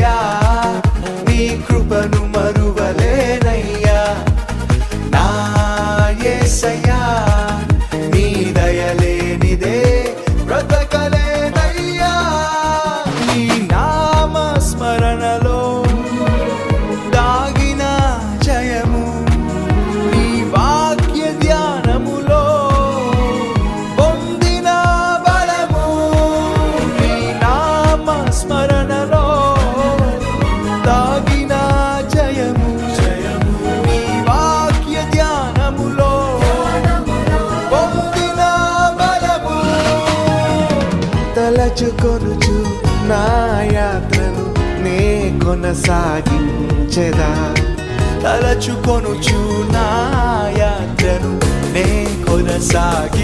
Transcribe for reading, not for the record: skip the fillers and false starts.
యేసయ్యా నీ కృపను మరువలేనయ్యా నా యేసయ్యా నీ దయలేనిదే బ్రతకలేనయ్యా నీ నామ స్మరణలో దాగిన జయము నీ వాక్య ధ్యానములో పొందిన బలము నీ నామ స్మరణలో దాగిన జయము నీ వాక్య ధ్యానములో పొందిన బలము తలచుకొనుచు నా యాత్రను నే కొనసాగించెదా తలచుకొనుచు నా యాత్రను నే కొనసాగి